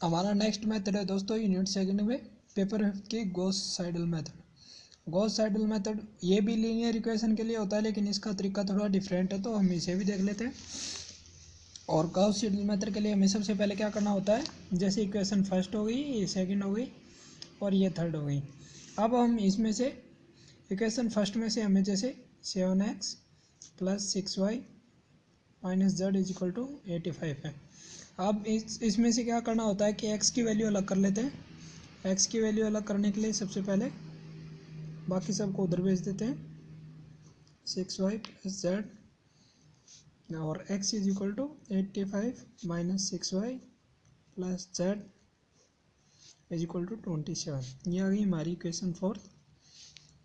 हमारा next method है दोस्तों यूनिट सेकंड में पेपर की गॉस साइडल मेथड। गॉस साइडल मेथड ये भी लीनियर इक्वेशन के लिए होता है, लेकिन इसका तरीका थोड़ा डिफरेंट है, तो हम इसे भी देख लेते हैं। और गॉस साइडल मेथड के लिए हमें सबसे पहले क्या करना होता है, जैसे इक्वेशन फर्स्ट हो गई, ये सेकंड हो गई और ये थर्ड हो गई। अब हम इसमें से इक्वेशन फर्स्ट में से हमें जैसे 7x + 6y - z = 85 है। अब इसमें से क्या करना होता है कि x की वैल्यू अलग कर लेते हैं। x की वैल्यू अलग करने के लिए सबसे पहले बाकी सबको उधर भेज देते हैं, 6y + z और x = 85 - 6y + z = 27। ये आ गई हमारी इक्वेशन फोर्थ।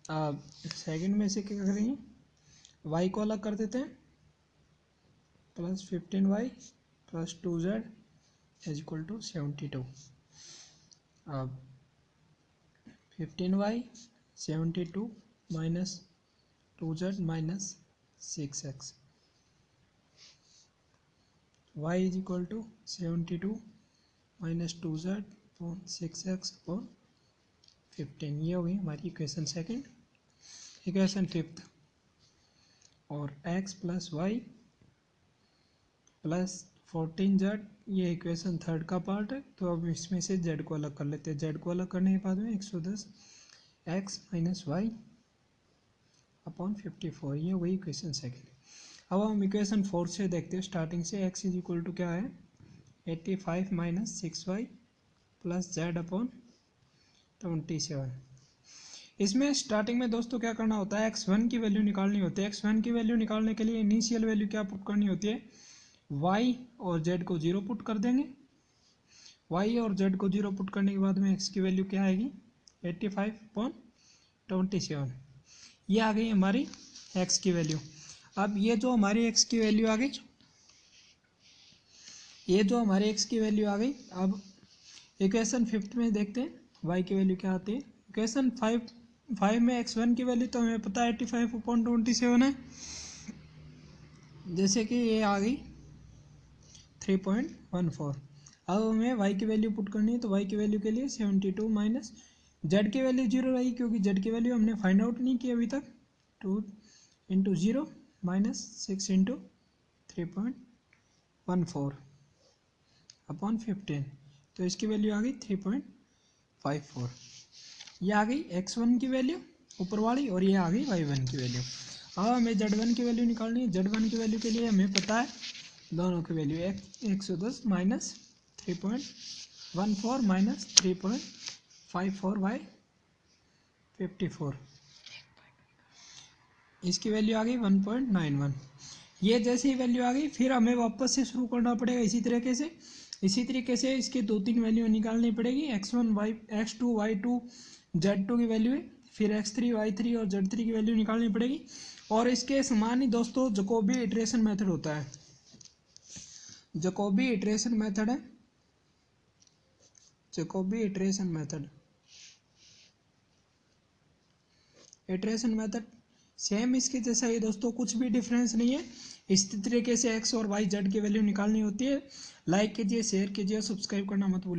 सेकंड में से क्या करेंगे, y को अलग कर देते हैं, +15y + 2z = 72। अब 15y 72 - 2z - 6x, y = 72 - 2z 6x और 15। ये हो गई हमारी इक्वेशन सेकंड। इक्वेशन फिफ्थ, और x + y + 14z, ये इक्वेशन थर्ड का पार्ट है। तो अब इसमें से z को अलग कर लेते हैं। z को अलग करने के बाद में 110 x - y / 54, ये हो गई इक्वेशन सेकंड। अब हम इक्वेशन फोर्थ से देखते हैं। स्टार्टिंग से x = क्या है, 85 - 6y + z / 27। इसमें स्टार्टिंग में दोस्तों क्या करना होता है, x1 की वैल्यू निकालनी होती है। x1 की वैल्यू निकालने के लिए इनिशियल वैल्यू क्या पुट करनी होती है, y और z को 0 पुट कर देंगे। y और z को 0 पुट करने के बाद में x की वैल्यू क्या आएगी, 85/27। ये आ गई हमारी x की वैल्यू। अब ये जो हमारी x की वैल्यू आ गई, अब इक्वेशन फिफ्थ में देखते हैं y की वैल्यू क्या आती है। इक्वेशन फाइव में x1 की वैल्यू तो हमें पता है 85/27 है, जैसे कि ये आ गई 3.14। अब हमें y की वैल्यू पुट करनी है, तो y की वैल्यू के लिए 72 माइनस z की वैल्यू 0 रही, क्योंकि z की वैल्यू हमने फाइंड आउट नहीं की अभी तक। 2 × 0 - 6 × 3.14/15, तो इसकी वैल्यू आ गई 3.54। ये आ गई x1 की वैल्यू ऊपर वाली, और ये आ गई y1 की वैल्यू। अब हमें z1 की वैल्यू निकालनी है। z1 की वैल्यू के लिए हमें पता है दोनों की वैल्यू 110 - 3.14 - 3.54/54, इसकी वैल्यू आ गई 1.91। ये जैसे ही वैल्यू आ गई, फिर हमें वापस से शुरू करना पड़ेगा इसी तरीके से इसके 2-3 वैल्यू निकालनी पड़ेगी। x1 x2 y2 z2 की वैल्यू है, फिर x3 y3 और z3 की वैल्यू निकालनी पड़ेगी। और इसके समान ही दोस्तों जैकोबी इटरेशन मेथड होता है। जैकोबी इटरेशन मेथड सेम इसके जैसा ही दोस्तों, कुछ भी डिफरेंस नहीं है। इसी तरीके से x और y z की वैल्यू निकालनी होती है। लाइक कीजिए, शेयर कीजिए, सब्सक्राइब करना मत भूलिए।